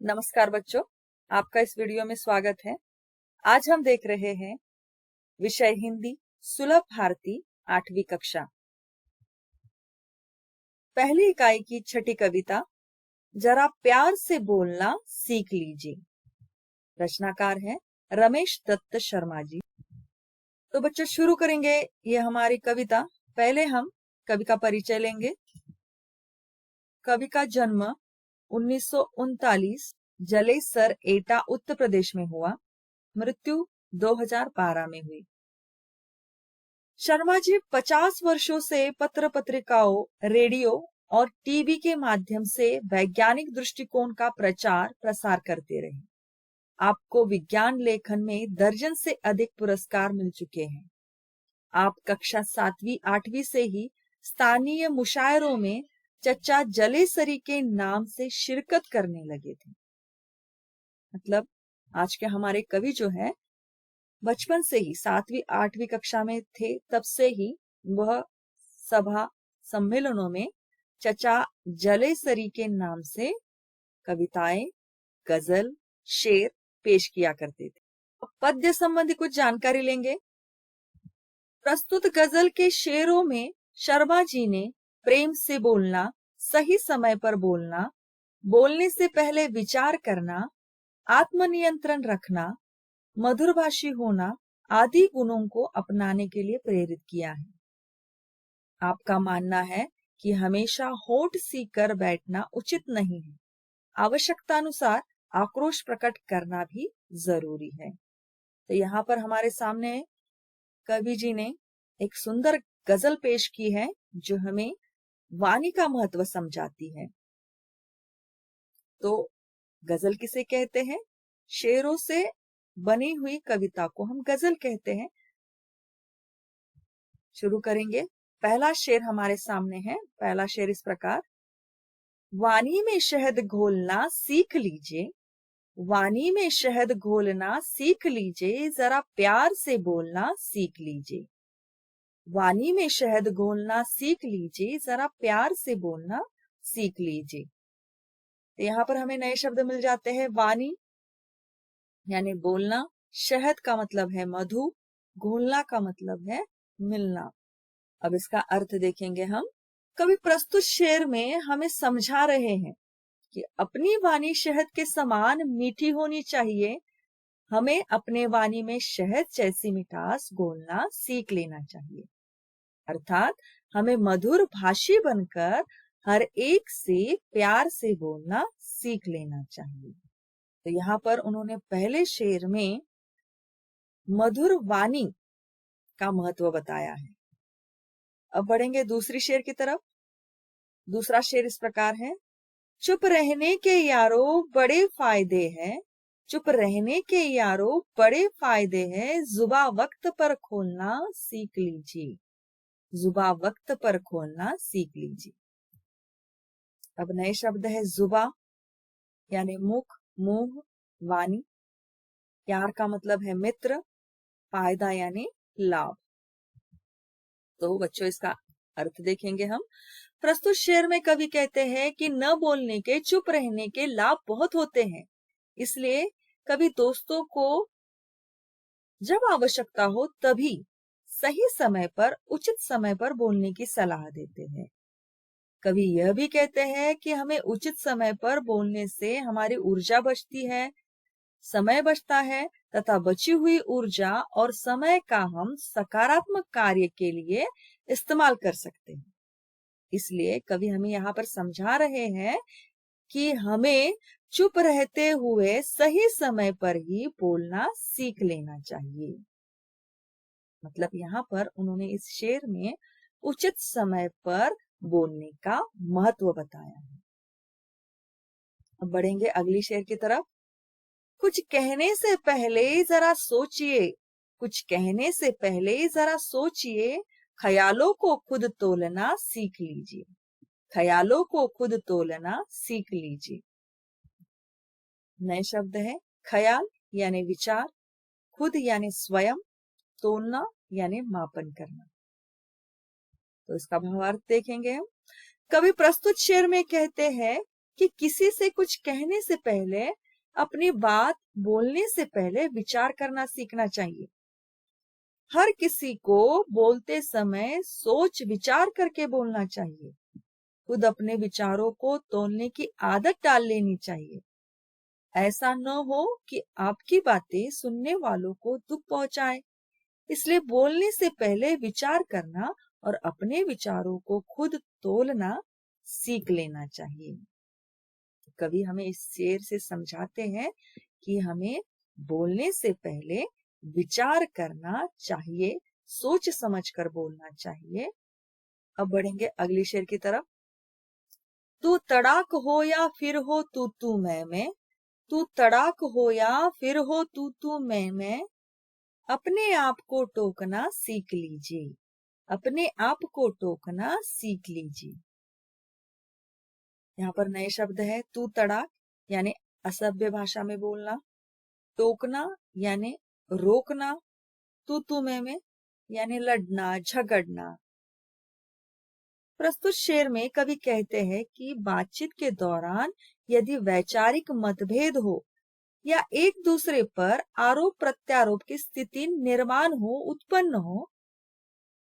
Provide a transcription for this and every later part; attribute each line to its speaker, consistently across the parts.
Speaker 1: नमस्कार बच्चों, आपका इस वीडियो में स्वागत है। आज हम देख रहे हैं विषय हिंदी सुलभ भारती 8वीं कक्षा। पहली इकाई की छठी कविता जरा प्यार से बोलना सीख लीजिए। रचनाकार है रमेश दत्त शर्मा जी। तो बच्चों शुरू करेंगे ये हमारी कविता। पहले हम कवि का परिचय लेंगे। कवि का जन्म 1939 जलेसर एटा उत्तर प्रदेश में हुआ। मृत्यु 2012 में हुई। शर्मा जी 50 वर्षों से पत्र पत्रिकाओं, रेडियो और टीवी के माध्यम से वैज्ञानिक दृष्टिकोण का प्रचार प्रसार करते रहे। आपको विज्ञान लेखन में दर्जन से अधिक पुरस्कार मिल चुके हैं। आप कक्षा 7वीं 8वीं से ही स्थानीय मुशायरों में चचा जलेसरी के नाम से शिरकत करने लगे थे। मतलब आज के हमारे कवि जो है बचपन से ही 7वीं 8वीं कक्षा में थे, तब से ही वह सभा सम्मेलनों में चचा जलेसरी के नाम से कविताएं, गजल, शेर पेश किया करते थे। पद्य संबंधी कुछ जानकारी लेंगे। प्रस्तुत गजल के शेरों में शर्मा जी ने प्रेम से बोलना, सही समय पर बोलना, बोलने से पहले विचार करना, आत्मनियंत्रण रखना, मधुरभाषी होना आदि गुणों को अपनाने के लिए प्रेरित किया है। आपका मानना है कि हमेशा होठ सीकर बैठना उचित नहीं है। आवश्यकतानुसार आक्रोश प्रकट करना भी जरूरी है। तो यहाँ पर हमारे सामने कवि जी ने एक सुंदर गजल पेश की है जो हमें वाणी का महत्व समझाती है। तो गजल किसे कहते हैं? शेरों से बनी हुई कविता को हम गजल कहते हैं। शुरू करेंगे। पहला शेर हमारे सामने है। पहला शेर इस प्रकार। वाणी में शहद घोलना सीख लीजिए, वाणी में शहद घोलना सीख लीजिए, जरा प्यार से बोलना सीख लीजिए। वाणी में शहद घोलना सीख लीजिए, जरा प्यार से बोलना सीख लीजिए। तो यहाँ पर हमें नए शब्द मिल जाते हैं। वाणी यानी बोलना, शहद का मतलब है मधु, घोलना का मतलब है मिलना। अब इसका अर्थ देखेंगे हम। कवि प्रस्तुत शेर में हमें समझा रहे हैं कि अपनी वाणी शहद के समान मीठी होनी चाहिए। हमें अपने वाणी में शहद जैसी मिठास घोलना सीख लेना चाहिए। अर्थात हमें मधुर भाषी बनकर हर एक से प्यार से बोलना सीख लेना चाहिए। तो यहाँ पर उन्होंने पहले शेर में मधुर वाणी का महत्व बताया है। अब बढ़ेंगे दूसरी शेर की तरफ। दूसरा शेर इस प्रकार है। चुप रहने के यारो बड़े फायदे हैं, चुप रहने के यारो बड़े फायदे हैं, जुबा वक्त पर खोलना सीख लीजिए, जुबा वक्त पर खोलना सीख लीजिए। अब नए शब्द है जुबा यानी मुख, मुंह, वाणी। यार का मतलब है मित्र, फायदा यानी लाभ। तो बच्चों इसका अर्थ देखेंगे हम। प्रस्तुत शेर में कवि कहते हैं कि न बोलने के, चुप रहने के लाभ बहुत होते हैं। इसलिए कवि दोस्तों को जब आवश्यकता हो तभी सही समय पर, उचित समय पर बोलने की सलाह देते हैं। कवि यह भी कहते हैं कि हमें उचित समय पर बोलने से हमारी ऊर्जा बचती है, समय बचता है तथा बची हुई ऊर्जा और समय का हम सकारात्मक कार्य के लिए इस्तेमाल कर सकते हैं। इसलिए कवि हमें यहाँ पर समझा रहे हैं कि हमें चुप रहते हुए सही समय पर ही बोलना सीख लेना चाहिए। मतलब यहाँ पर उन्होंने इस शेर में उचित समय पर बोलने का महत्व बताया है। अब बढ़ेंगे अगली शेर की तरफ। कुछ कहने से पहले जरा सोचिए, कुछ कहने से पहले जरा सोचिए, ख्यालों को खुद तोलना सीख लीजिए, ख्यालों को खुद तोलना सीख लीजिए। नए शब्द है। ख्याल यानी विचार, खुद यानी स्वयं, तोलना यानी मापन करना। तो इसका भावार्थ देखेंगे हम। कवि प्रस्तुत शेर में कहते हैं कि किसी से कुछ कहने से पहले, अपनी बात बोलने से पहले विचार करना सीखना चाहिए। हर किसी को बोलते समय सोच विचार करके बोलना चाहिए। खुद अपने विचारों को तोलने की आदत डाल लेनी चाहिए। ऐसा न हो कि आपकी बातें सुनने वालों को दुख पहुंचाए। इसलिए बोलने से पहले विचार करना और अपने विचारों को खुद तोलना सीख लेना चाहिए। कवि हमें इस शेर से समझाते हैं कि हमें बोलने से पहले विचार करना चाहिए, सोच समझ कर बोलना चाहिए। अब बढ़ेंगे अगले शेर की तरफ। तू तड़ाक हो या फिर हो तू मैं, तू तड़ाक हो या फिर हो तू मैं, अपने आप को टोकना सीख लीजिए, अपने आप को टोकना सीख लीजिए। यहाँ पर नए शब्द है तू तड़ाक यानी असभ्य भाषा में बोलना, टोकना यानी रोकना, तू मैं यानी लड़ना झगड़ना। प्रस्तुत शेर में कवि कहते हैं कि बातचीत के दौरान यदि वैचारिक मतभेद हो या एक दूसरे पर आरोप प्रत्यारोप की स्थिति निर्माण हो, उत्पन्न हो,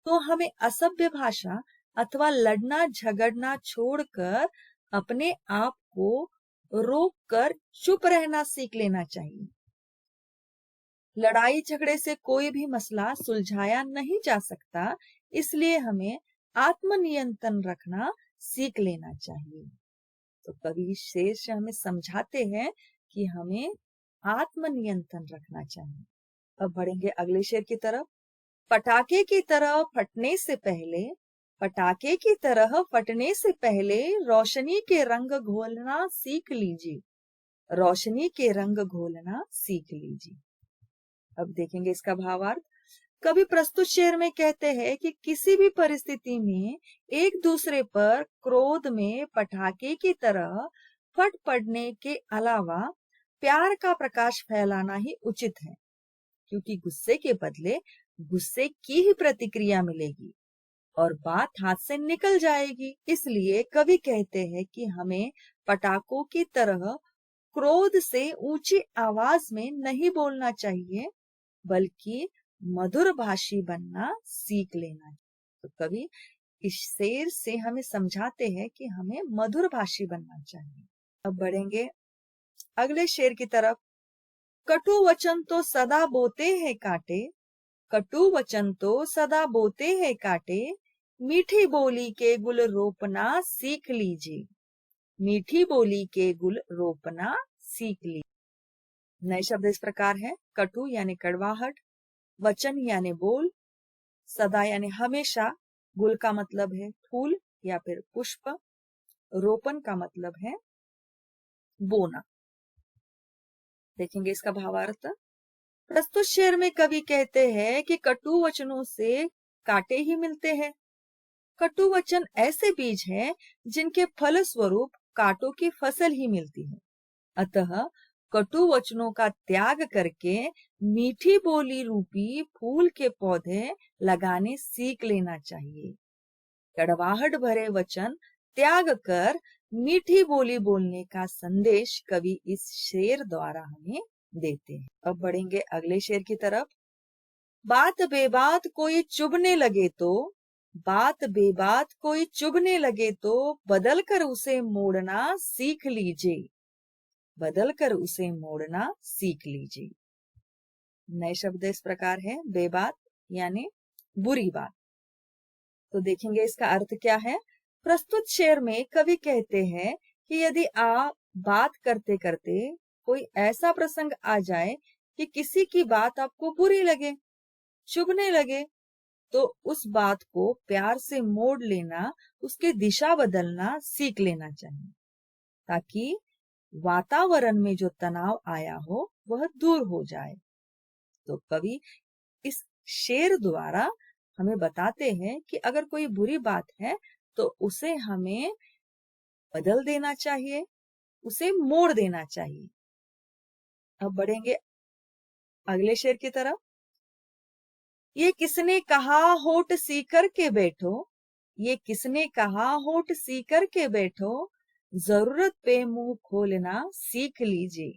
Speaker 1: तो हमें असभ्य भाषा अथवा लड़ना झगड़ना छोड़कर अपने आप को रोक कर चुप रहना सीख लेना चाहिए। लड़ाई झगड़े से कोई भी मसला सुलझाया नहीं जा सकता, इसलिए हमें आत्मनियंत्रण रखना सीख लेना चाहिए। तो कवि शेष हमें समझाते हैं कि हमें आत्मनियंत्रण रखना चाहिए। अब बढ़ेंगे अगले शेर की तरफ। पटाखे की तरह फटने से पहले, पटाखे की तरह फटने से पहले रोशनी के रंग घोलना सीख लीजिए, रोशनी के रंग घोलना सीख लीजिए। अब देखेंगे इसका भावार्थ। कवि प्रस्तुत शेर में कहते हैं कि किसी भी परिस्थिति में एक दूसरे पर क्रोध में पटाखे की तरह फट पड़ने के अलावा प्यार का प्रकाश फैलाना ही उचित है, क्योंकि गुस्से के बदले गुस्से की ही प्रतिक्रिया मिलेगी और बात हाथ से निकल जाएगी। इसलिए कवि कहते हैं कि हमें पटाखों की तरह क्रोध से ऊंची आवाज में नहीं बोलना चाहिए, बल्कि मधुर भाषी बनना सीख लेना। तो कवि इस शेर से हमें समझाते हैं कि हमें मधुर भाषी बनना चाहिए। अब बढ़ेंगे अगले शेर की तरफ। कटु वचन तो सदा बोते हैं कांटे, कटु वचन तो सदा बोते हैं कांटे, मीठी बोली के गुल रोपना सीख लीजिए, मीठी बोली के गुल रोपना सीख लीजिए। नए शब्द इस प्रकार है। कटु यानी कड़वाहट, वचन यानी बोल, सदा यानी हमेशा, गुल का मतलब है फूल या फिर पुष्प, रोपण का मतलब है बोना। देखेंगे इसका भावार्थ। प्रस्तुत शेर में कवि कहते हैं कि कटु वचनों से कांटे ही मिलते हैं। कटु वचन ऐसे बीज हैं जिनके फल स्वरूप कांटों की फसल ही मिलती है। अतः कटु वचनों का त्याग करके मीठी बोली रूपी फूल के पौधे लगाने सीख लेना चाहिए। कड़वाहट भरे वचन त्याग कर मीठी बोली बोलने का संदेश कवि इस शेर द्वारा हमें देते हैं। अब बढ़ेंगे अगले शेर की तरफ। बात बेबात कोई चुभने लगे तो, बात बेबात कोई चुभने लगे तो बदल कर उसे मोड़ना सीख लीजिए, बदल कर उसे मोड़ना सीख लीजिए। नए शब्द इस प्रकार है। बेबात यानी बुरी बात। तो देखेंगे इसका अर्थ क्या है। प्रस्तुत शेर में कवि कहते हैं कि यदि आप बात करते करते कोई ऐसा प्रसंग आ जाए कि किसी की बात आपको बुरी लगे, चुभने लगे, तो उस बात को प्यार से मोड़ लेना, उसकी दिशा बदलना सीख लेना चाहिए, ताकि वातावरण में जो तनाव आया हो वह दूर हो जाए। तो कवि इस शेर द्वारा हमें बताते हैं कि अगर कोई बुरी बात है तो उसे हमें बदल देना चाहिए, उसे मोड़ देना चाहिए। अब बढ़ेंगे अगले शेर की तरफ। ये किसने कहा होठ सी कर के बैठो, ये किसने कहा होठ सी कर के बैठो, जरूरत पे मुंह खोलना सीख लीजिए,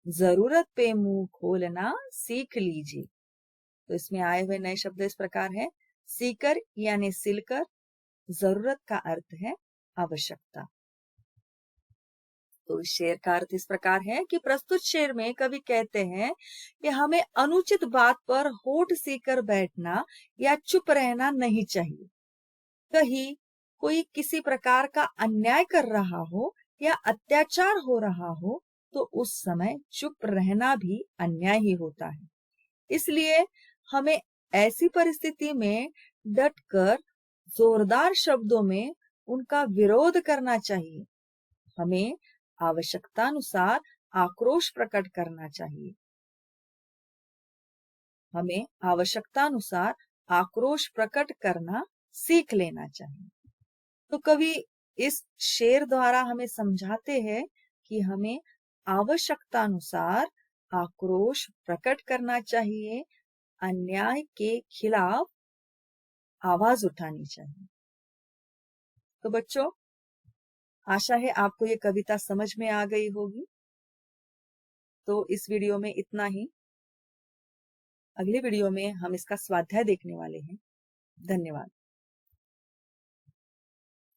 Speaker 1: जरूरत पे मुंह खोलना सीख लीजिए। तो इसमें आए हुए नए शब्द इस प्रकार है, सीकर यानी सिलकर, जरूरत का अर्थ है आवश्यकता। तो इस शेर का अर्थ इस प्रकार है कि प्रस्तुत शेर में कवि कहते हैं कि हमें अनुचित बात पर होठ सीकर बैठना या चुप रहना नहीं चाहिए। कहीं कोई किसी प्रकार का अन्याय कर रहा हो या अत्याचार हो रहा हो तो उस समय चुप रहना भी अन्याय ही होता है। इसलिए हमें ऐसी परिस्थिति में डटकर जोरदार शब्दों में उनका विरोध करना चाहिए। हमें आवश्यकतानुसार आक्रोश प्रकट करना चाहिए। हमें आवश्यकतानुसार आक्रोश प्रकट करना सीख लेना चाहिए। तो कवि इस शेर द्वारा हमें समझाते हैं कि हमें आवश्यकतानुसार आक्रोश प्रकट करना चाहिए, अन्याय के खिलाफ आवाज उठानी चाहिए। तो बच्चों, आशा है आपको ये कविता समझ में आ गई होगी। तो इस वीडियो में इतना ही। अगले वीडियो में हम इसका स्वाध्याय देखने वाले हैं। धन्यवाद।